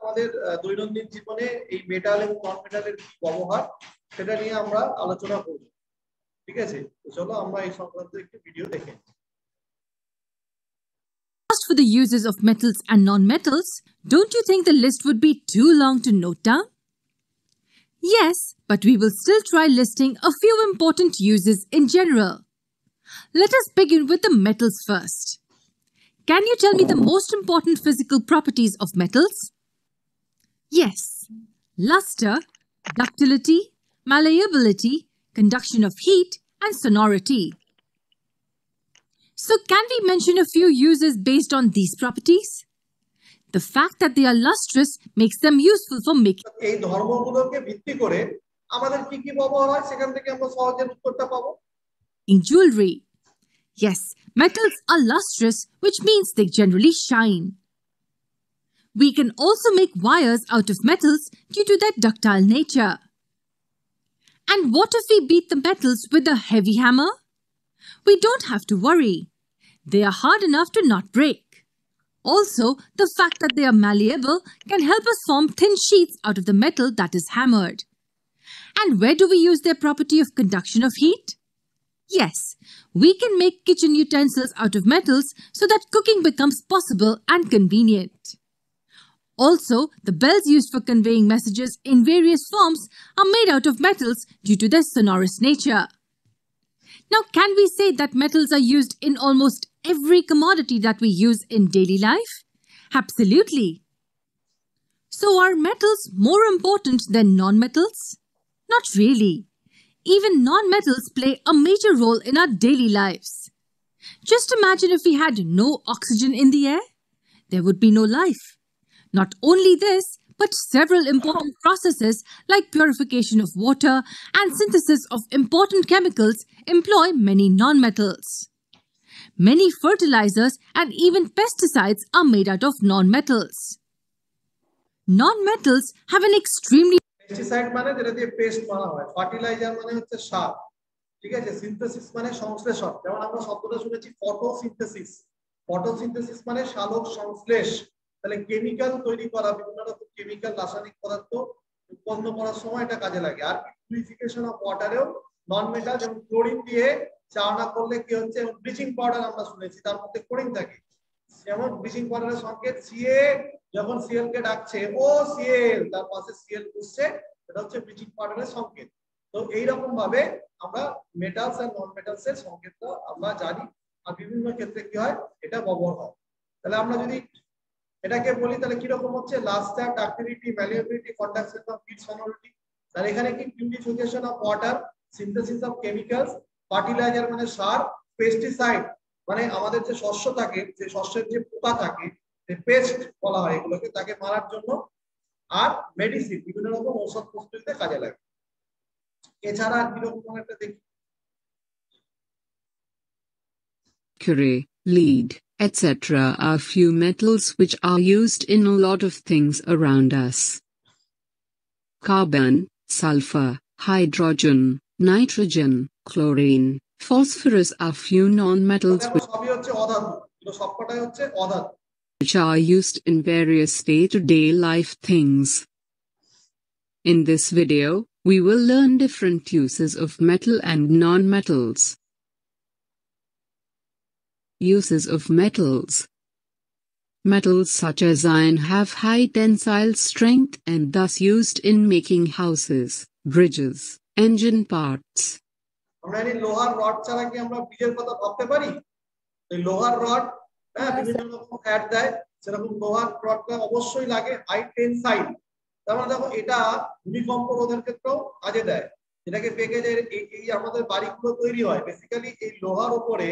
আমাদের দৈনন্দিন জীবনে এই মেটাল এবং নন মেটালের কি ব্যবহার সেটা নিয়ে আমরা আলোচনা করব। ঠিক আছে, তো চলো আমরা এই সংক্রান্ত একটি ভিডিও দেখে নিই। As for the uses of metals and non-metals, don't you think the list would be too long to note down? Yes, but we will still try listing a few important uses in general. Let us begin with the metals first. Can you tell me the most important physical properties of metals? Yes, luster, ductility, malleability, conduction of heat, and sonority. So can we mention a few uses based on these properties? The fact that they are lustrous makes them useful for making এই ধর্মগুলোকে ভিত্তি করে আমাদের কি কি ব্যবহার হয় সেখান থেকে আমরা সহজে উত্তরটা পাবো। jewelry. Yes, metals are lustrous, which means they generally shine. We can also make wires out of metals due to their ductile nature. And what if we beat the metals with a heavy hammer? We don't have to worry. They are hard enough to not break. Also, the fact that they are malleable can help us form thin sheets out of the metal that is hammered. And where do we use their property of conduction of heat? Yes, we can make kitchen utensils out of metals so that cooking becomes possible and convenient. Also, the bells used for conveying messages in various forms are made out of metals due to their sonorous nature. Now, can we say that metals are used in almost every commodity that we use in daily life? Absolutely. So are metals more important than non-metals? Not really. Even non-metals play a major role in our daily lives. Just imagine if we had no oxygen in the air. There would be no life. Not only this, but several important processes like purification of water and synthesis of important chemicals employ many non-metals. Many fertilizers and even pesticides are made out of non-metals. Non-metals have an extremely pesticide মানে যেটা দিয়ে paste মারা হয়, fertiliser মানে হচ্ছে সার, ঠিক আছে, synthesis মানে সংশ্লেষণ, যেমন আমরা শব্দটা শুনেছি ফটোসিনথেসিস। ফটোসিনথেসিস মানে সালোক সংশ্লেষ, তাহলে কেমিক্যাল তৈরি করা, বিভিন্ন রকম কেমিক্যাল রাসায়নিক পদার্থ উৎপন্ন করার সময় এটা কাজে লাগে। আর পিউরিফিকেশন অফ ওয়াটারেও নন মেটাল, যেমন ক্লোরিন দিয়ে চা না করলে কি হচ্ছে, ব্লিচিং পাউডার আমরা শুনেছি তার মধ্যে ক্লোরিন থাকে, যেমন ব্লিচিং পাউডারের সংকেত সিএ, যখন সিএল কে ডাকছে ও সিএল, তার পাশে সিএল বসছে, এটা হচ্ছে ব্লিচিং পাউডারের সংকেত। তো এই রকম ভাবে আমরা মেটালস আর নন মেটালস এর সংকেতটা আমরা জানি, আর বিভিন্ন ক্ষেত্রে কি হয় এটা ব্যবহার হয়। তাহলে আমরা যদি এটাকে বলি তাহলে কি রকম হচ্ছে, লাস্টার, ductility, malleability, conduction of heat, সনোরিটি। তাহলে এখানে কি purification of water, synthesis of chemicals, fertiliser মানে সার, পেস্টিসাইড মানে আমাদের যে শস্য থাকে, যে শস্যের যে পোকা থাকে, যে পেস্ট বলা হয় এগুলোকে, তাকে মারার জন্য, আর মেডিসিন বিভিন্ন রকম ঔষধ প্রস্তুতিতে কাজে লাগে। এছাড়া আর কি রকম একটা দেখি, mercury, lead, etc. are few metals which are used in a lot of things around us. Carbon, sulfur, hydrogen, nitrogen, chlorine, phosphorus are few non-metals which are used in various day-to-day life things. In this video, we will learn different uses of metal and non-metals. Uses of metals. Metals such as iron have high tensile strength and thus used in making houses, bridges, engine parts. আমরা এই লোহার rod ছাড়া কি আমরা ব্রিজের কথা ভাবতে পারি? এই লোহার রড বিভিন্ন রকম অ্যাড দেয়, সেরকম লোহার রডটা অবশ্যই লাগে, হাই টেনসাইল। তার মানে দেখো এটা ভূমিকম্প রোধের ক্ষেত্রেও কাজে দেয়। এটাকে পেকে যে এই আমাদের বাড়িগুলো তৈরি হয় বেসিক্যালি এই লোহার উপরে,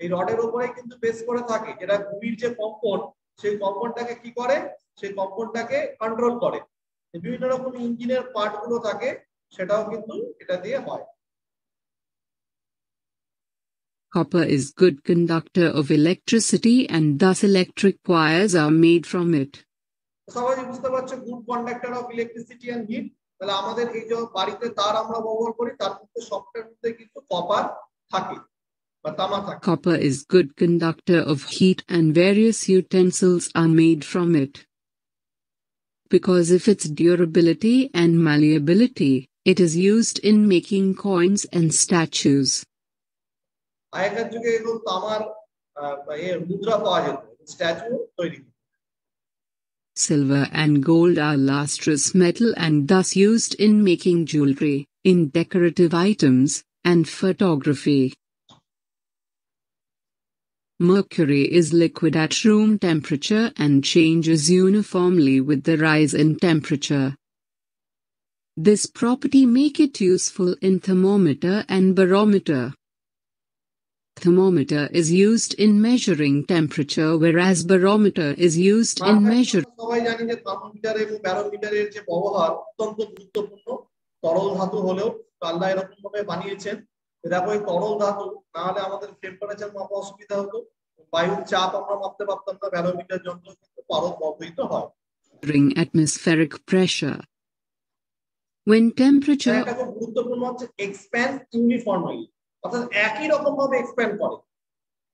এই রডের উপরে কিন্তু বেস করে থাকে, যেটা ভূমির যে কম্পন, সেই কম্পনটাকে কি করে, সেই কম্পনটাকে কন্ট্রোল করে। বিভিন্ন রকম ইঞ্জিনের পার্ট গুলো থাকে, সেটাও কিন্তু এটা দিয়ে হয়। Copper is good conductor of electricity and thus electric wires are made from it. সবাই বুঝতে পারছো, good conductor of electricity and heat. তাহলে আমাদের এই যে বাড়িতে তার আমরা ব্যবহার করি, তার মধ্যে সবটার মধ্যে কিন্তু কপার থাকে বা তামা থাকে। Copper is good conductor of heat and various utensils are made from it. because of its durability and malleability. It is used in making coins and statues. আগেকার যুগে এগুলো তামার মুদ্রা পাওয়া যেত, স্ট্যাচু তৈরি। Silver and gold are lustrous metal and thus used in making jewelry, in decorative items, and photography. Mercury is liquid at room temperature and changes uniformly with the rise in temperature. This property make it useful in thermometer and barometer. Thermometer is used in measuring temperature, whereas barometer is used in measuring. সবাই জানি যে thermometer এবং ব্যারোমিটারের যে ব্যবহার অত্যন্ত গুরুত্বপূর্ণ। তরল ধাতু হলেও আল্লাহ এরকম ভাবে বানিয়েছেন, দেখো এই তরল ধাতু না হলে আমাদের টেম্পারেচার মাপা অসুবিধা হতো, বায়ুর চাপ আমরা মাপতে পারতাম না, ব্যারোমিটার যন্ত্র কিন্তু পারদ ব্যবহৃত হয়। Atmospheric pressure. When temperature এটা খুব গুরুত্বপূর্ণ হচ্ছে এক্সপ্যান্ড ইউনিফর্মলি, অর্থাৎ একই রকম ভাবে এক্সপ্যান্ড করে।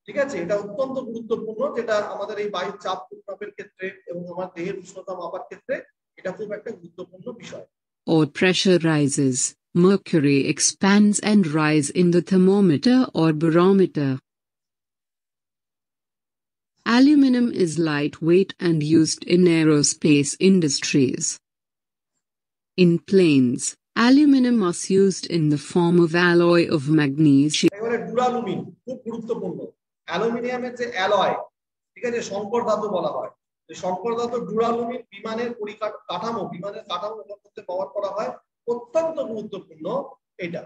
ঠিক আছে, এটা অত্যন্ত গুরুত্বপূর্ণ, যেটা আমাদের এই বায়ুর চাপ মাপার ক্ষেত্রে এবং আমার দেহের উষ্ণতা মাপার ক্ষেত্রে এটা খুব একটা গুরুত্বপূর্ণ বিষয়। or pressure rises, mercury expands and rise in the thermometer or barometer. Aluminum is lightweight and used in aerospace industries. In planes, aluminum is used in the form of alloy of magnesium. এবারে duralumin খুব গুরুত্বপূর্ণ। অ্যালুমিনিয়ামের যে alloy, ঠিক আছে, সংকর ধাতু বলা হয়। এই সংকর ধাতু ডুরালুমিন বিমানের কাঠামো করতে ব্যবহার করা হয়, অত্যন্ত গুরুত্বপূর্ণ এটা।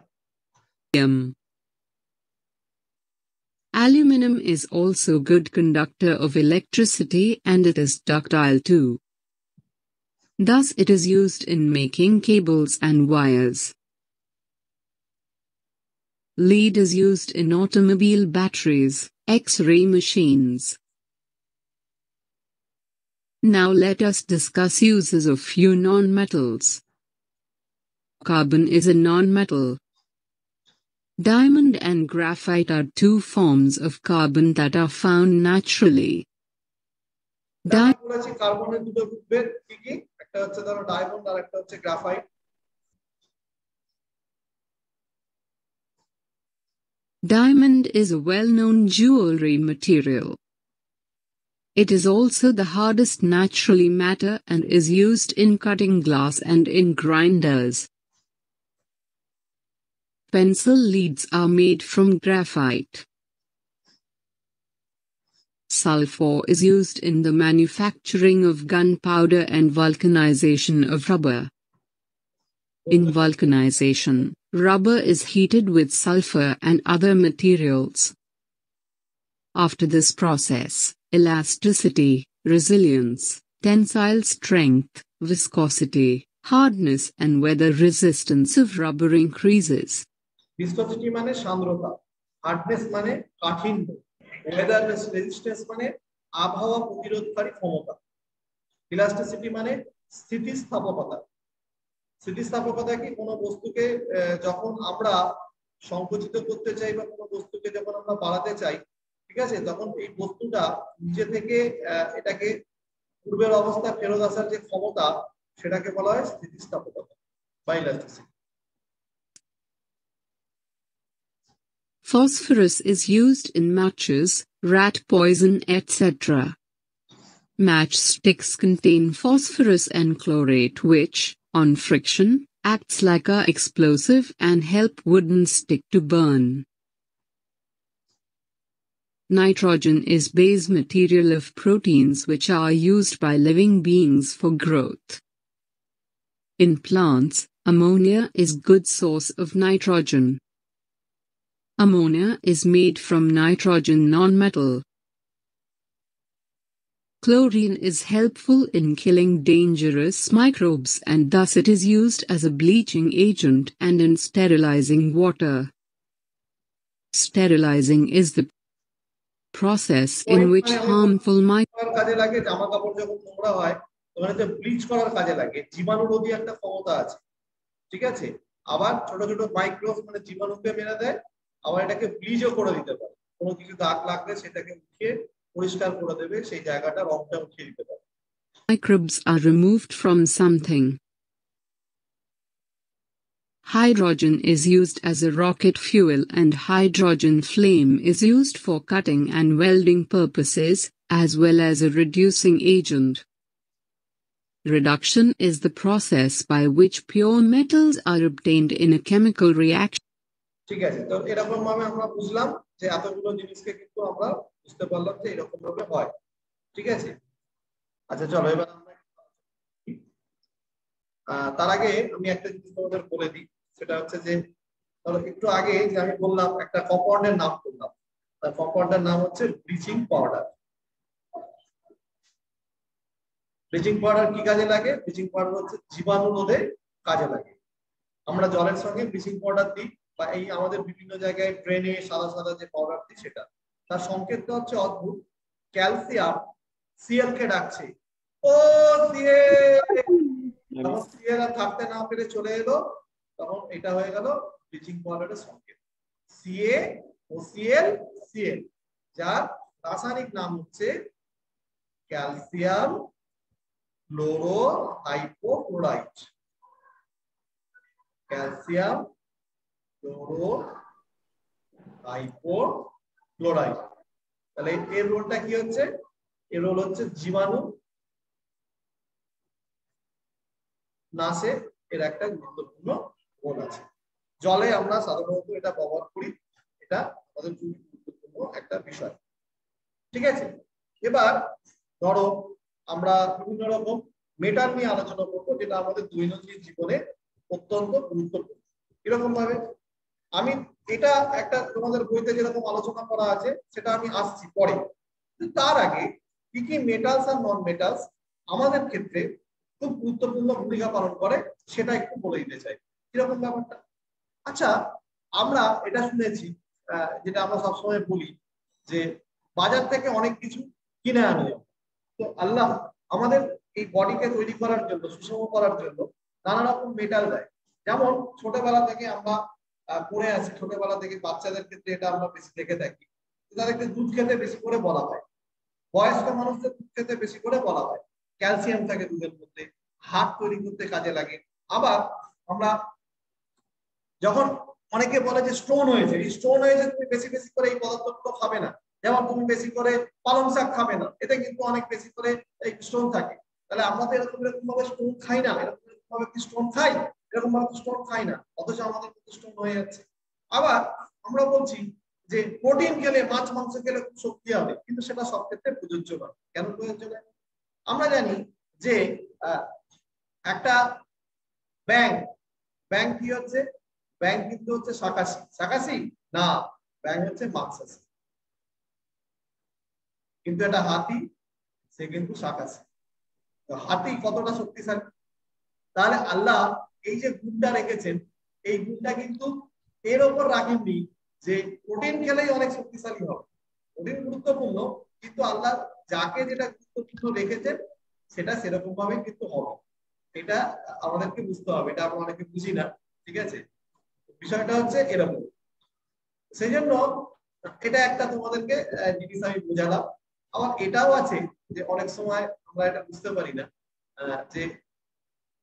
Aluminum is also good conductor of electricity and it is ductile too. Thus it is used in making cables and wires. Lead is used in automobile batteries, X-ray machines. Now let us discuss uses of few non-metals. Carbon is a non-metal. Diamond and graphite are two forms of carbon that are found naturally. কার্বনের দুটো গ্রুপের কি কি, একটা হচ্ছে ধরো diamond আর একটা হচ্ছে graphite. Diamond is a well-known jewelry material. It is also the hardest naturally matter and is used in cutting glass and in grinders. Pencil leads are made from graphite. Sulfur is used in the manufacturing of gunpowder and vulcanization of rubber. In vulcanization, rubber is heated with sulfur and other materials. After this process, elasticity, resilience, tensile strength, viscosity, hardness and weather resistance of rubber increases. Viscosity মানে সান্দ্রতা, hardness মানে কাঠিন্য, weather resistance মানে আবহাওয়া প্রতিরোধকারী ক্ষমতা, elasticity মানে স্থিতিস্থাপকতা। স্থিতিস্থাপকতা কি, কোনো বস্তুকে যখন আমরা সংকুচিত করতে চাই বা কোনো বস্তুকে যখন আমরা বাড়াতে চাই, ঠিক আছে, তখন এই বস্তুটা নিচে থেকে এটাকে পূর্বের অবস্থা ফেরত আসার যে ক্ষমতা, সেটাকে বলা হয় স্থিতিস্থাপকতা বা elasticity. Phosphorus is used in matches, rat poison, etc. Matchsticks contain phosphorus and chlorate which, on friction, acts like a explosive and help wooden stick to burn. Nitrogen is base material of proteins which are used by living beings for growth. In plants, ammonia is good source of nitrogen. Ammonia is made from nitrogen nonmetal. Chlorine is helpful in killing dangerous microbes and thus it is used as a bleaching agent and in sterilizing water. Sterilizing is the process in which harmful কাজে লাগে, জামা কাপড় যখন নোংরা হয় তখন এতে bleach করার কাজে লাগে, জীবাণুরোধী একটা ক্ষমতা আছে। ঠিক আছে, আবার ছোট ছোট মাইক্রোব মানে জীবাণুকে মেরে দেয়, আবার এটাকে ব্লিচও করে দিতে পারে। কোনো কিছু দাগ লাগলে সেটাকে উঠিয়ে পরিষ্কার করে দেবে, সেই জায়গাটা রংটা উঠিয়ে দিতে পারে। microbes are removed from something. Hydrogen is used as a rocket fuel and hydrogen flame is used for cutting and welding purposes, as well as a reducing agent. Reduction is the process by which pure metals are obtained in a chemical reaction. ঠিক আছে, তো এরকম ভাবে আমরা বুঝলাম যে এতগুলো জিনিসকে কিন্তু আমরা বুঝতে পারলাম যে এরকম ভাবে হয়। ঠিক আছে, আচ্ছা চলো এবার আমরা তার আগে আমি একটা জিনিস তোমাদের বলে দিই, সেটা হচ্ছে যে ধরো একটু আগে যে আমি বললাম একটা কম্পাউন্ডের নাম বললাম, তার কম্পাউন্ডের নাম হচ্ছে ব্লিচিং পাউডার। ব্লিচিং পাউডার কি কাজে লাগে? ব্লিচিং পাউডার হচ্ছে জীবাণু রোধে কাজে লাগে। আমরা জলের সঙ্গে ব্লিচিং পাউডার দিই বা এই আমাদের বিভিন্ন জায়গায় ড্রেনে সাদা সাদা যে পাউডার দিই সেটা, তার সংকেতটা হচ্ছে অদ্ভুত। ক্যালসিয়াম সিএল কে ডাকছে, ও সিএল, সিএল আর থাকতে না পেরে চলে এলো, তখন এটা হয়ে গেল ব্লিচিং পাউডারের সংকেত। সিএ ও সিএল, সিএল, যার রাসায়নিক নাম হচ্ছে calcium chloro hypochlorite. Calcium chloro hypochlorite. তাহলে এর রোলটা কি হচ্ছে? এর রোল হচ্ছে জীবাণু নাশে এর একটা গুরুত্বপূর্ণ রোল আছে। জলে আমরা সাধারণত এটা ব্যবহার করি, এটা আমাদের খুব গুরুত্বপূর্ণ একটা বিষয়। ঠিক আছে, এবার ধরো আমরা বিভিন্ন রকম মেটাল নিয়ে আলোচনা করবো, যেটা আমাদের দৈনন্দিন জীবনে অত্যন্ত গুরুত্বপূর্ণ। এরকম ভাবে আমি এটা একটা তোমাদের বইতে যেরকম আলোচনা করা আছে সেটা আমি আসছি পরে, তার আগে কি কি মেটালস আর নন মেটালস আমাদের ক্ষেত্রে খুব গুরুত্বপূর্ণ ভূমিকা পালন করে সেটা একটু বলে দিতে চাই। কিরকম ব্যাপারটা? আচ্ছা, আমরা এটা শুনেছি, যেটা আমরা সবসময় বলি যে বাজার থেকে অনেক কিছু কিনে আনি, তো আল্লাহ আমাদের এই বডিকে তৈরি করার জন্য, সুষম করার জন্য নানা রকম মেটাল দেয়। যেমন ছোটবেলা থেকে আমরা পড়ে আছি, ছোটবেলা থেকে বাচ্চাদের ক্ষেত্রে এটা আমরা বেশি দেখে থাকি, তাদেরকে দুধ খেতে বেশি করে বলা হয়, বয়স্ক মানুষদের দুধ খেতে বেশি করে বলা হয়, ক্যালসিয়াম থাকে দুধের মধ্যে, হাড় তৈরি করতে কাজে লাগে। আবার আমরা যখন অনেকে বলে যে স্টোন হয়েছে, এই স্টোন হয়েছে, তুমি বেশি বেশি করে এই পদার্থগুলো খাবে না, যেমন তুমি বেশি করে পালং শাক খাবে না, এতে কিন্তু অনেক বেশি করে এই স্টোন থাকে। তাহলে আমরা তো এরকম ভাবে স্টোন খাই না, এরকম ভাবে কি স্টোন খাই? এরকম ভাবে স্টোন খাই না, অথচ আমাদের মধ্যে স্টোন হয়ে যাচ্ছে। আবার আমরা বলছি যে প্রোটিন খেলে, মাছ মাংস খেলে খুব শক্তি হবে, কিন্তু সেটা সব ক্ষেত্রে প্রযোজ্য নয়। কেন প্রযোজ্য নয়? আমরা জানি যে একটা ব্যাংক, ব্যাংক কি হচ্ছে? ব্যাংক কিন্তু হচ্ছে শাকাশি। শাকাশি না, ব্যাংক হচ্ছে মাংসাশী। কিন্তু এটা হাতি, সে কিন্তু শাকাশি। তো হাতি কতটা শক্তিশালী? তাহলে আল্লাহ এই যে গুণটা রেখেছেন, এই গুণটা কিন্তু এর ওপর রাখেননি যে প্রোটিন খেলেই অনেক শক্তিশালী হবে। প্রোটিন গুরুত্বপূর্ণ, কিন্তু আল্লাহ যাকে যেটা গুরুত্বপূর্ণ রেখেছেন সেটা সেরকম ভাবে কিন্তু হবে। এটা আমাদেরকে বুঝতে হবে, এটা আমরা অনেকে বুঝি না। ঠিক আছে, বিষয়টা হচ্ছে এরকম। সেই জন্য এটা একটা তোমাদেরকে জিনিস আমি বোঝালাম। আবার এটাও আছে যে অনেক সময় আমরা এটা বুঝতে পারি না যে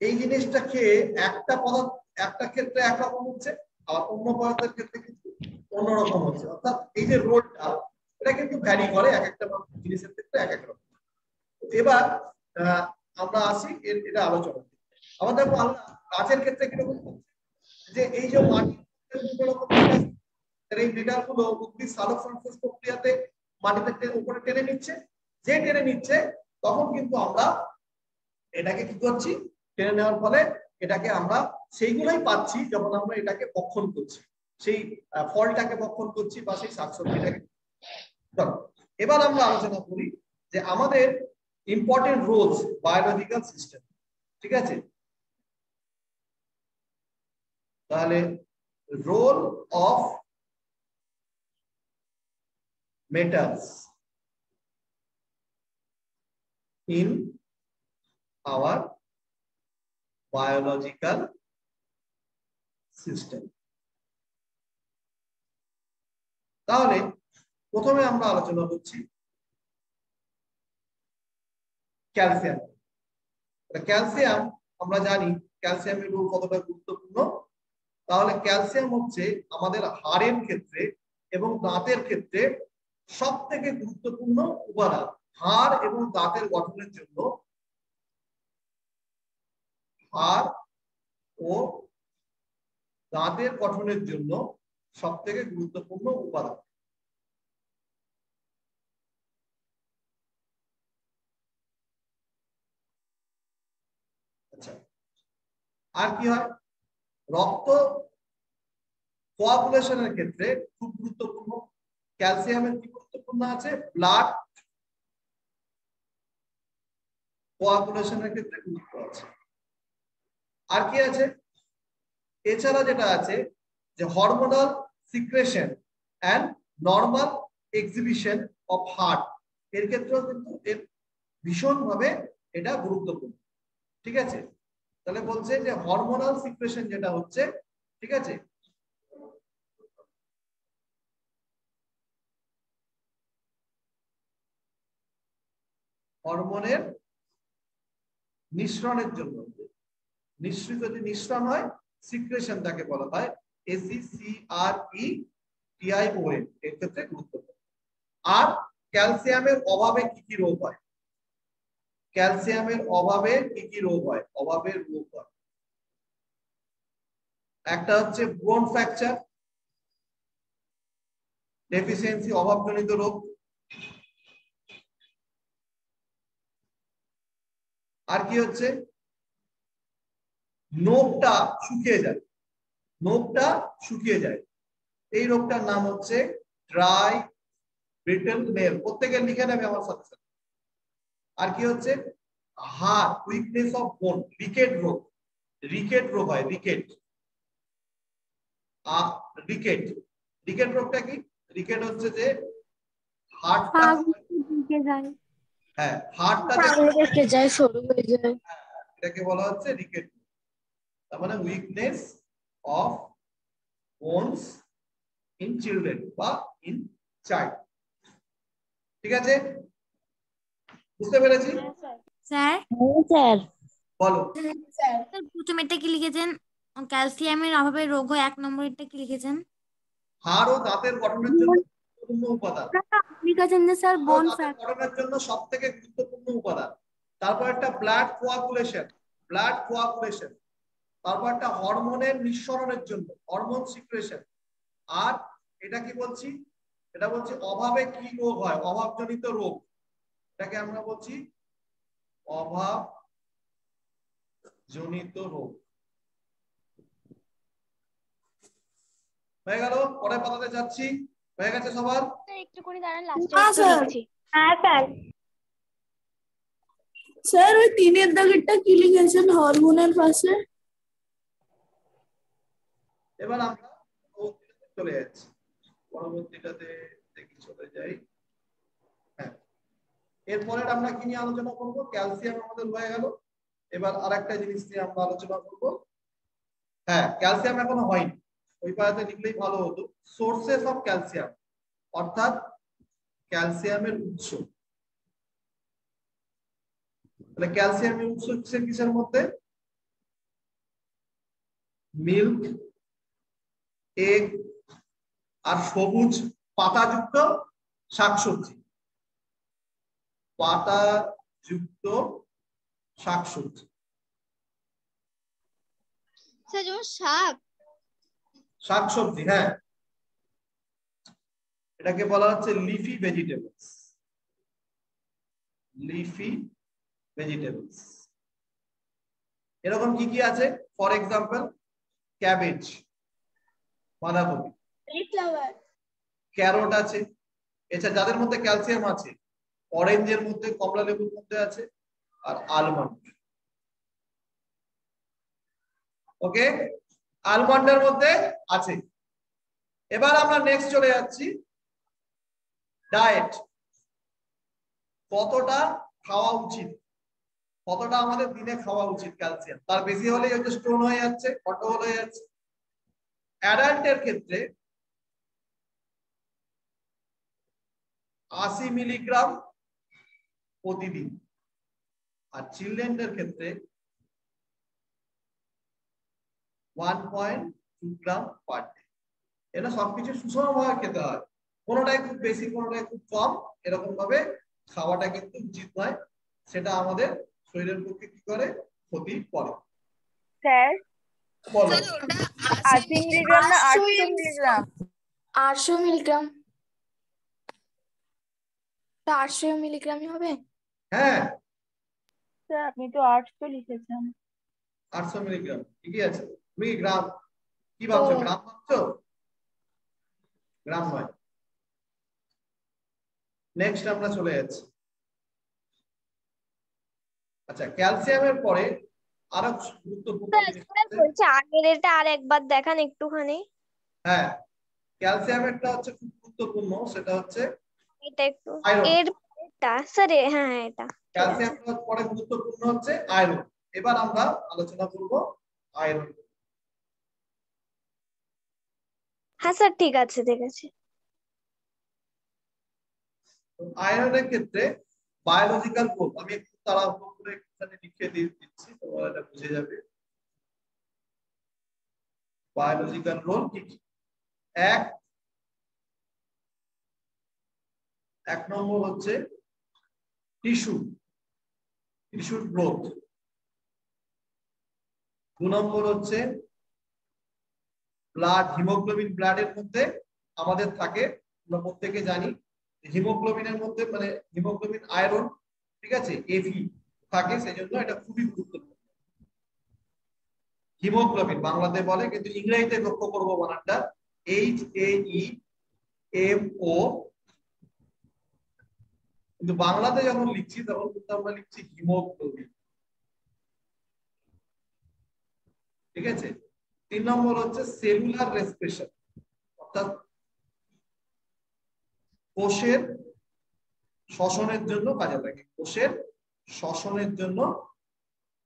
এই জিনিসটা খেয়ে একটা পদার্থ একটা ক্ষেত্রে একরকম হচ্ছে, আর অন্য পদার্থের ক্ষেত্রে কিন্তু অন্যরকম হচ্ছে। অর্থাৎ এই যে রোলটা, এটা কিন্তু ভ্যারি করে এক একটা জিনিসের ক্ষেত্রে এক এক রকম। এবার আমরা আসি এটা আলোচনা। আমাদের গাছের ক্ষেত্রে কিরকম হচ্ছে যে এই যে মাটি, এই মেটাল গুলো উদ্ভিদ সালোক সংশ্লেষ প্রক্রিয়াতে মাটিতে উপরে টেনে নিচ্ছে, যে টেনে নিচ্ছে তখন কিন্তু আমরা এটাকে কি করছি? টেনে নেওয়ার ফলে এটাকে আমরা সেইগুলোই পাচ্ছি যখন আমরা এটাকে বক্ষণ করছি, সেই ফলটাকে বক্ষণ করছি বা সেই শাকসবজিটাকে। এবার আমরা আলোচনা করি যে আমাদের ইম্পর্টেন্ট রোলস বায়োলজিক্যাল সিস্টেম। ঠিক আছে, তাহলে role of metals in our biological system. তাহলে প্রথমে আমরা আলোচনা করছি ক্যালসিয়াম। ক্যালসিয়াম আমরা জানি ক্যালসিয়ামের রোল কতটা গুরুত্বপূর্ণ। তাহলে ক্যালসিয়াম হচ্ছে আমাদের হাড়ের ক্ষেত্রে এবং দাঁতের ক্ষেত্রে সবথেকে গুরুত্বপূর্ণ উপাদান। হাড় এবং দাঁতের গঠনের জন্য হাড় ও দাঁতের গঠনের জন্য সবথেকে গুরুত্বপূর্ণ উপাদান। আচ্ছা, আর কি হয়? রক্ত কোয়াগুলেশনের ক্ষেত্রে খুব গুরুত্বপূর্ণ। ক্যালসিয়ামের কি গুরুত্বপূর্ণ আছে? ব্লাড কোয়াগুলেশনের ক্ষেত্রে গুরুত্ব আছে। আর কি আছে? এছাড়া যেটা আছে যে hormonal secretion and normal exhibition of heart, এর ক্ষেত্রেও কিন্তু এর ভীষণভাবে এটা গুরুত্বপূর্ণ। ঠিক আছে, তাহলে বলছে যে হরমোনাল সিক্রেশন যেটা হচ্ছে, ঠিক আছে, হরমোনের নিঃসরণের জন্য, নিঃসৃত যদি নিঃসরণ হয় সিক্রেশন তাকে বলা হয় ACCRETION, এর ক্ষেত্রে গুরুত্বপূর্ণ। আর ক্যালসিয়ামের অভাবে কি কি রোগ হয়? ক্যালসিয়ামের অভাবে কি কি রোগ হয়? অভাবের রোগ হয় একটা হচ্ছে বোন ফ্র্যাকচার, ডেফিসিয়েন্সি অভাবজনিত রোগ। আর কি হচ্ছে? নখটা শুকিয়ে যায়, নখটা শুকিয়ে যায়, এই রোগটার নাম হচ্ছে ড্রাই ব্রিটল নেল। প্রত্যেকে লিখে নেবে আমার সাথে সাথে। আর কি হচ্ছে? হাড় উইকনেস অফ বোন, রিকেট রোগ। রিকেট রোগ হয়, রিকেট। রিকেট, রিকেট রোগটা কি? রিকেট হচ্ছে যে হাড়টা, হ্যাঁ হাড়টা দেখে যায়, সরু হয়ে যায়, এটাকে বলা হচ্ছে রিকেট। তার মানে weakness of bones in children বা ইন চাইল্ড। ঠিক আছে, বুঝতে পেরেছি? স্যার স্যার বলো। স্যার প্রথমেরটা কি লিখেছেন? ক্যালসিয়ামের অভাবে রোগ হয়, 1 নম্বরেরটা কি লিখেছেন? হাড় ও দাঁতের গঠনের জন্য গুরুত্বপূর্ণ উপাদান। লিখেছেন যে স্যার বোন দাঁতের গঠনের জন্য সবথেকে গুরুত্বপূর্ণ উপাদান। তারপর একটা ব্লাড কোয়াগুলেশন, ব্লাড কোয়াগুলেশন। তারপর একটা হরমোনের নিঃসরণের জন্য, হরমোন সিক্রেশন। আর এটা কি বলছি? এটা বলছি অভাবে কি রোগ হয়? অভাবজনিত রোগ, এটাকে আমরা বলছি অভাবজনিত রোগ। হয়ে গেল? পরের পাতাতে যাচ্ছি। হয়ে গেছে সবার? একটুখানি দাঁড়ান, লাস্টে হ্যাঁ একটু স্যার। লিখছি। হ্যাঁ স্যার। স্যার ওই 3-এর দাগেরটা কি লিখেছেন হরমোনের পাশে? এবার আমরা পরবর্তীটাতে চলে যাচ্ছি। পরবর্তীটাতে দেখি চলে যাই। হ্যাঁ, এরপরে আমরা কি নিয়ে আলোচনা করব? ক্যালসিয়াম আমাদের হয়ে গেল। এবার আরেকটা জিনিস নিয়ে আমরা আলোচনা করব। হ্যাঁ, ক্যালসিয়াম এখনো হয়নি, ওই পাতাতে লিখলেই ভালো হতো। সোর্সেস অফ ক্যালসিয়াম, অর্থাৎ ক্যালসিয়ামের উৎস। তাহলে ক্যালসিয়ামের উৎস হচ্ছে কিসের মধ্যে? মিল্ক, এগ আর সবুজ পাতাযুক্ত শাকসবজি। পাতাযুক্ত শাকসবজি, স্যার যেমন শাক, শাকসবজি, হ্যাঁ, এটাকে বলা হচ্ছে লিফি ভেজিটেবলস। লিফি ভেজিটেবলস এরকম কি কি আছে? ফর এক্সাম্পল ক্যাবেজ, বাঁধাকপি, কলিফ্লাওয়ার, ক্যারট আছে। এছাড়া যাদের মধ্যে ক্যালসিয়াম আছে, অরেঞ্জের মধ্যে, কমলা লেবুর মধ্যে আছে, আর আলমন্ড। ওকে, আলমন্ডের মধ্যে আছে। এবার আমরা নেক্সট চলে যাচ্ছি ডায়েট। কতটা খাওয়া উচিত, কতটা আমাদের দিনে খাওয়া উচিত ক্যালসিয়াম? তার বেশি হলেই হচ্ছে স্টোন হয়ে যাচ্ছে, গন্ডগোল হয়ে যাচ্ছে। অ্যাডাল্টের ক্ষেত্রে 80 মিলিগ্রাম প্রতিদিন। আর চিলড্রেনদের ক্ষেত্রে 1.2 গ্রাম পার ডে। এটা সবকিছু সুষমভাবে খেতে হয়, কোনোটাই খুব বেশি কোনোটাই খুব কম, এরকম ভাবে খাওয়াটা কিন্তু উচিত নয়, সেটা আমাদের শরীরের পক্ষে কি করে, ক্ষতি করে। স্যার বলো। 80 মিলিগ্রাম না 800 মিলিগ্রাম? 800 মিলিগ্রাম। 800 মিলিগ্রামই হবে। হ্যাঁ স্যার আপনি তো 800 লিখেছেন। 800 মিলিগ্রাম ঠিকই আছে। তুমি গ্রাম কি ভাবছো, গ্রাম ভাবছো? গ্রাম নয়। নেক্সট আমরা চলে যাচ্ছি। আচ্ছা, ক্যালসিয়ামের পরে আরো গুরুত্বপূর্ণ জিনিস আছে। বলছে আগের এটা আর একবার দেখান একটুখানি। হ্যাঁ, ক্যালসিয়ামেরটা হচ্ছে খুব গুরুত্বপূর্ণ, সেটা হচ্ছে এটা একটু আয়রন। এটা স্যার, হ্যাঁ এটা ক্যালসিয়ামের পরে গুরুত্বপূর্ণ হচ্ছে আয়রন। এবার আমরা আলোচনা করব আয়রন। হ্যাঁ স্যার ঠিক আছে ঠিক আছে। আয়রনের ক্ষেত্রে বায়োলজিক্যাল গ্রোথ, আমি একটু তাড়াহুড়ো করে এখানে লিখে দিচ্ছি, তোমরা এটা বুঝে যাবে। বায়োলজিক্যাল রোল কি কি? এক নম্বর হচ্ছে টিস্যুর গ্রোথ। 2 নম্বর হচ্ছে ব্লাড, হিমোগ্লোবিন ব্লাডের মধ্যে আমাদের থাকে, আমরা প্রত্যেকে জানি হিমোগ্লোবিনের মধ্যে মানে হিমোগ্লোবিন আয়রন, ঠিক আছে, এফি থাকে, সেজন্য এটা খুবই গুরুত্বপূর্ণ। হিমোগ্লোবিন বাংলাতে বলে, কিন্তু ইংরেজিতে লক্ষ্য করবো বানানটা HAEMO, কিন্তু বাংলাতে যখন লিখছি তখন কিন্তু আমরা লিখছি হিমোগ্লোবিন, ঠিক আছে। 3 নম্বর হচ্ছে সেলুলার রেসপিরেশন, অর্থাৎ কোষের শ্বসনের জন্য কাজে লাগে, কোষের শ্বসনের জন্য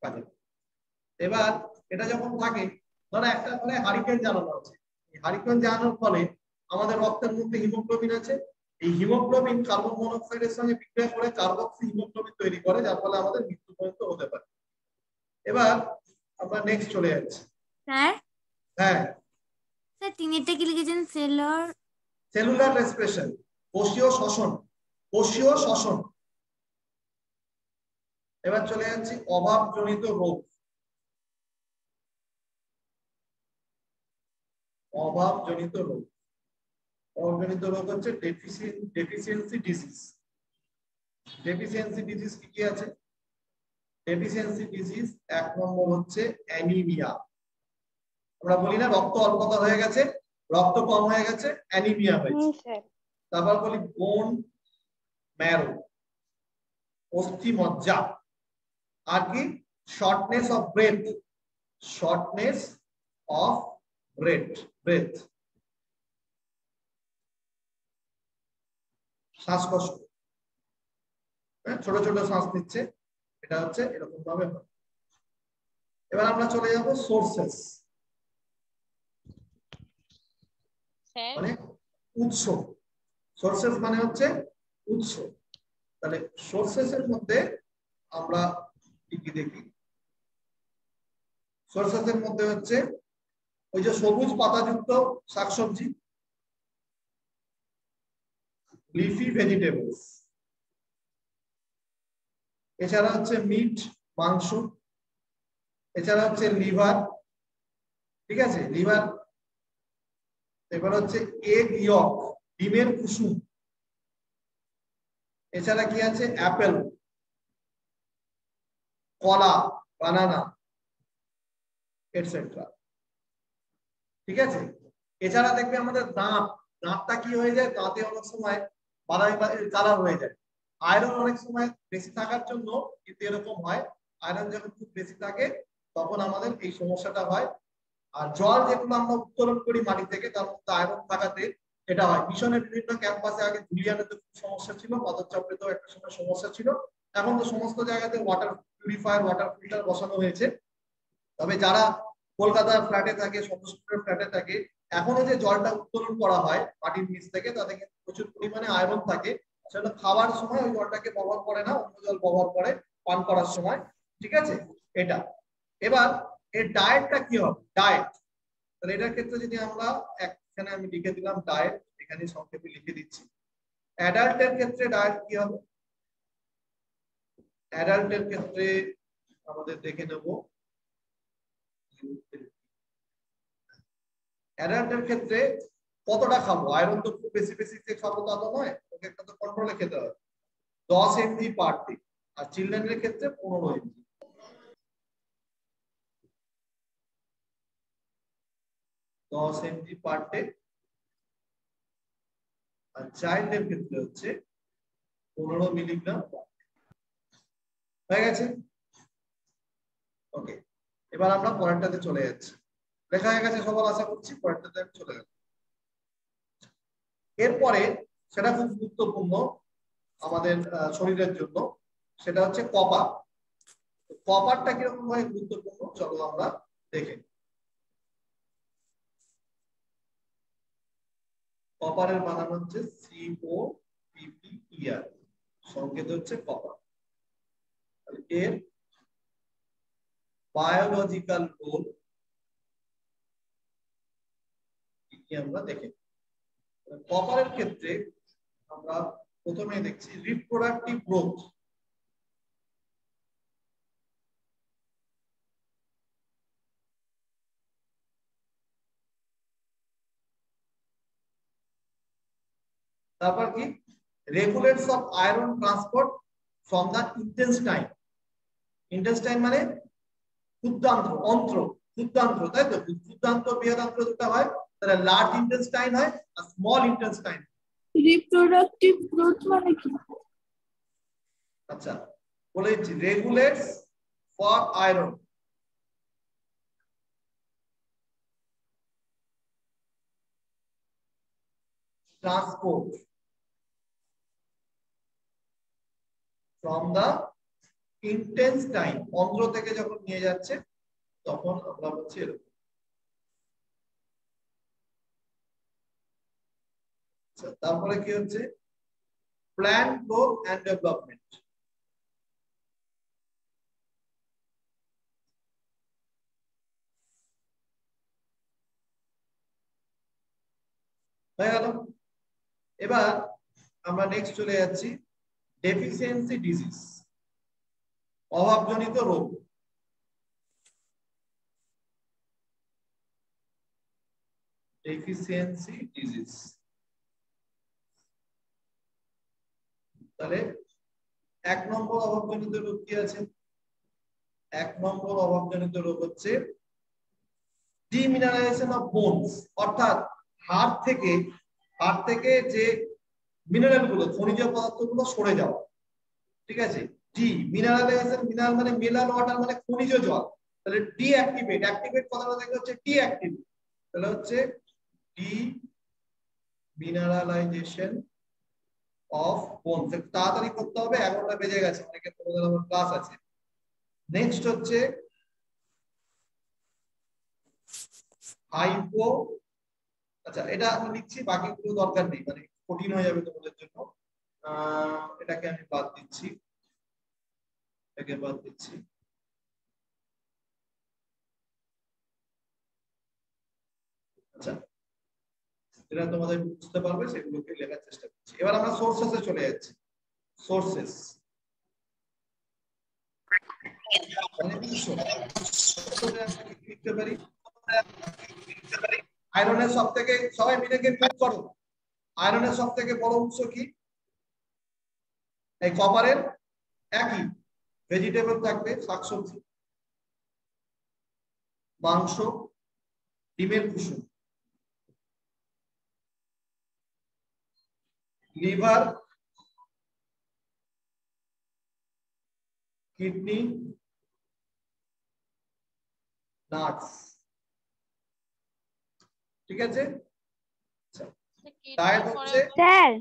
কাজে লাগে। এবার এটা যখন থাকে, ধরো একটা মানে হারিকেন জ্বালানো আছে, এই হারিকেন জ্বালানোর ফলে আমাদের রক্তের মধ্যে হিমোগ্লোবিন আছে, এই হিমোগ্লোবিন কার্বন মনোক্সাইডের সঙ্গে বিক্রিয়া করে কার্বক্সি হিমোগ্লোবিন তৈরি করে, যার ফলে আমাদের মৃত্যু পর্যন্ত হতে পারে। এবার আমরা নেক্সট চলে যাচ্ছি। স্যার হ্যাঁ স্যার তিনেরটা কি লিখেছেন? সেলুলার রেসপিরেশন, কোষীয় শ্বসন। এবার চলে যাচ্ছি অভাবজনিত রোগ। অভাবজনিত রোগ হচ্ছে ডেফিসিয়েন্সি ডিজিজ। ডেফিসিয়েন্সি ডিজিজ কি কি আছে? ডেফিসিয়েন্সি ডিজিজ 1 নম্বর হচ্ছে অ্যানিমিয়া। আমরা বলি না রক্ত অল্পতা হয়ে গেছে, রক্ত কম হয়ে গেছে, অ্যানিমিয়া হয়েছে। তারপর বলি বোন ম্যারো, অস্থি মজ্জা। আর কি? শর্টনেস অফ ব্রেথ, শ্বাসকষ্ট, ছোট ছোট শ্বাস নিচ্ছে, এটা হচ্ছে এরকম ভাবে হয়। এবার আমরা চলে যাব সোর্সেস, মানে উৎস। সোর্সেস মানে হচ্ছে উৎস। তাহলে সোর্সেস এর মধ্যে আমরা কি কি দেখি? সোর্সেস এর মধ্যে হচ্ছে ওই যে সবুজ পাতাযুক্ত শাকসবজি, লিফি ভেজিটেবলস, এছাড়া হচ্ছে মিট, মাংস, এছাড়া হচ্ছে লিভার, ঠিক আছে, লিভার। এবার হচ্ছে এগ ইয়ক, ডিমের কুসুম, এছাড়া কি আছে? অ্যাপেল, কলা, বানানা, এটসেট্রা, ঠিক আছে। এছাড়া দেখবে আমাদের দাঁতটা কি হয়ে যায়, দাঁতে অনেক সময় বাদামি কালার হয়ে যায়। আয়রন অনেক সময় বেশি থাকার জন্য কিন্তু এরকম হয়, আয়রন যখন খুব বেশি থাকে তখন আমাদের এই সমস্যাটা হয়। আর জল যেগুলো আমরা উত্তোলন করি মাটি থেকে, তার মধ্যে আয়রন থাকাতে এটা হয়। মিশনের বিভিন্ন ক্যাম্পাসে আগে ধুলিয়ানেতে খুব সমস্যা ছিল, মাদকচক্রেতেও একটা সময় সমস্যা ছিল। এখন তো সমস্ত জায়গাতে ওয়াটার পিউরিফায়ার, ওয়াটার ফিল্টার বসানো হয়েছে। তবে যারা কলকাতার ফ্ল্যাটে থাকে, সমুদ্রের ফ্ল্যাটে থাকে, এখনো যে জলটা উত্তোলন করা হয় মাটির নিচ থেকে, তাতে কিন্তু প্রচুর পরিমাণে আয়রন থাকে। সেটা খাওয়ার সময় ওই জলটাকে ব্যবহার করে না, অন্য জল ব্যবহার করে, পান করার সময়, ঠিক আছে? এটা এবার এর ডায়েটটা কি হবে? ডায়েট, তাহলে এটার ক্ষেত্রে যদি আমরা এখানে আমি লিখে দিলাম ডায়েট, এখানে সংক্ষেপে লিখে দিচ্ছি। অ্যাডাল্টের ক্ষেত্রে ডায়েট কি হবে? অ্যাডাল্টের ক্ষেত্রে আমাদের দেখে নেব, অ্যাডাল্টের ক্ষেত্রে কতটা খাবো? আয়রন তো খুব বেশি বেশি খাবো তা তো নয়, ওকে একটা তো কন্ট্রোলে খেতে হবে। 10 mg পার ডে। আর চিলড্রেনের ক্ষেত্রে 15 mg। 10 mg per day. আর চাইল্ডের ক্ষেত্রে হচ্ছে 15 মিলিগ্রাম। হয়ে গেছে? ওকে, এবার আমরা পরেরটাতে চলে যাচ্ছি। লেখা হয়ে গেছে সবার, আশা করছি। পরেরটাতে আমি চলে গেলাম। এরপরে সেটা খুব গুরুত্বপূর্ণ আমাদের শরীরের জন্য, সেটা হচ্ছে কপার। কপারটা কিরকম ভাবে গুরুত্বপূর্ণ চলো আমরা দেখে। কপারের বানান হচ্ছে COPPER, সংকেত হচ্ছে কপার। এর বায়োলজিক্যাল রোল কি আমরা দেখে। কপারের ক্ষেত্রে আমরা প্রথমে দেখছি রিপ্রোডাক্টিভ গ্রোথ। তারপর কি? Regulates of iron transport from the intestine. Intestine মানে ক্ষুদ্রান্ত্র, অন্ত্র, ক্ষুদ্রান্ত্র, তাই তো? ক্ষুদ্রান্ত্র বৃহদান্ত্র দুটো হয়, তাহলে লার্জ ইন্টেস্টাইন হয় আর স্মল ইন্টেস্টাইন। রিপ্রোডাক্টিভ গ্রোথ মানে কি? আচ্ছা, বলেছি regulates for iron transport from the intestine. অন্ত্র থেকে যখন নিয়ে যাচ্ছে তখন আমরা বলছি এরকম। তারপরে কি হচ্ছে? Plant growth and development. হয়ে গেল। এবার আমরা নেক্সট চলে যাচ্ছি ডেফিসিয়েন্সি ডিজিজ, অভাবজনিত রোগ। ডেফিসিয়েন্সি ডিজিজ, তাহলে 1 নম্বর অভাবজনিত রোগ কি আছে? 1 নম্বর অভাবজনিত রোগ হচ্ছে ডিমিনারাইজেশন অফ বোনস, অর্থাৎ হাড় থেকে যে মিনারেল গুলো, খনিজ পদার্থগুলো সরে যাওয়া। ঠিক আছে? ডি মিনারালাইজেশন, মিনারেল মানে মিনারেল ওয়াটার মানে খনিজ জল, তাহলে ডি অ্যাক্টিভেট, অ্যাক্টিভেট কথাটা দেখে হচ্ছে ডি অ্যাক্টিভেট, তাহলে হচ্ছে ডি মিনারালাইজেশন অফ বোনস। তাড়াতাড়ি করতে হবে, 11টা বেজে গেছে, অনেকে তোমাদের আমার ক্লাস আছে। নেক্সট হচ্ছে হাইপো, আচ্ছা এটা আমি লিখছি, বাকিগুলো দরকার নেই, মানে কঠিন হয়ে যাবে তোমাদের জন্য। এটাকে আমি বাদ দিচ্ছি, এটাকে বাদ দিচ্ছি। আচ্ছা, যেটা তোমাদের বুঝতে পারবে সেগুলোকে লেখার চেষ্টা করছি। এবার আমরা সোর্সেসে চলে যাচ্ছি। সোর্সেস লিখতে পারি আয়রনের সব থেকে, সবাই মিলে মিট করো, আয়রনের সব থেকে বড় উৎস কি? এই কপারের একই, ভেজিটেবল থাকবে, শাকসবজি, মাংস, ডিমের কুসুম, লিভার, কিডনি, নাটস। ঠিক আছে? ডায়েট হচ্ছে, স্যার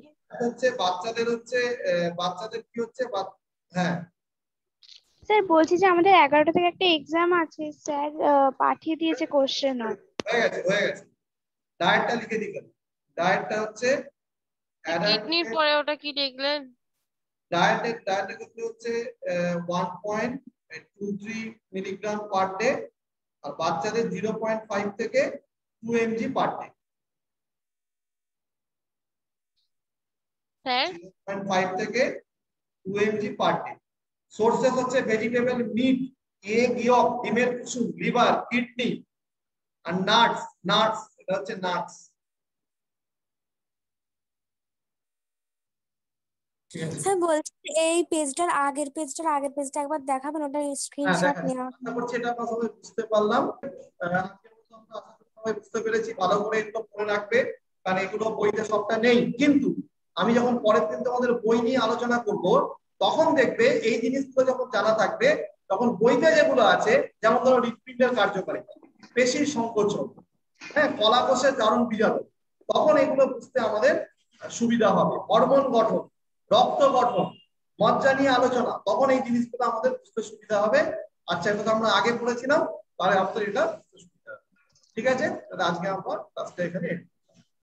বাচ্চাদের কি হচ্ছে? হ্যাঁ স্যার বলছি যে আমাদের 11টা থেকে একটা এক্সাম আছে স্যার, পাঠিয়ে দিয়েছে কোশ্চেন। হয়ে গেছে। ডায়েটটা লিখে দিবেন। ডায়েটটা হচ্ছে কিডনির পরে ওটা কি লিখলেন? ডায়েটের ক্ষেত্রে হচ্ছে 1.23 মিলিগ্রাম পার ডে, আর বাচ্চাদের 0.5 থেকে 2 mg পার ডে। স্যার 0.5 থেকে 2 mg পার ডে। সোর্সেস হচ্ছে ভেজিটেবল, মিট, এগ ইয়ক, ডিমের কুসুম, লিভার, কিডনি, আর নাটস, এটা হচ্ছে নাটস। স্যার বলছি এই পেজটার আগের পেজটা একবার দেখাবেন, ওটা স্ক্রিনশট নেওয়া। আশা করছি এটা আমরা সবাই বুঝতে পারলাম। আজকের মতো আমরা আশা করি সবাই বুঝতে পেরেছি। ভালো করে এগুলো পড়ে রাখবে, কারণ এগুলো বইতে সবটা নেই। কিন্তু আমি যখন পরের দিন তোমাদের বই নিয়ে আলোচনা করব, তখন দেখবে এই জিনিসগুলো যখন জানা থাকবে, তখন বইতে যেগুলো আছে, যেমন ধরো হৃৎপিণ্ডের কার্যকারিতা, পেশির সংকোচন, হ্যাঁ, কলাকোষের জারণ বিজারণ, তখন এগুলো বুঝতে আমাদের সুবিধা হবে। হরমোন গঠন, রক্ত গঠন, মজ্জা নিয়ে আলোচনা, তখন এই জিনিসগুলো আমাদের বুঝতে সুবিধা হবে। আচ্ছা, এটা তো আমরা আগে পড়েছিলাম, তাহলে আপনাদের এটা বুঝতে সুবিধা হবে। ঠিক আছে, তাহলে আজকে আমরা ক্লাসটা এখানে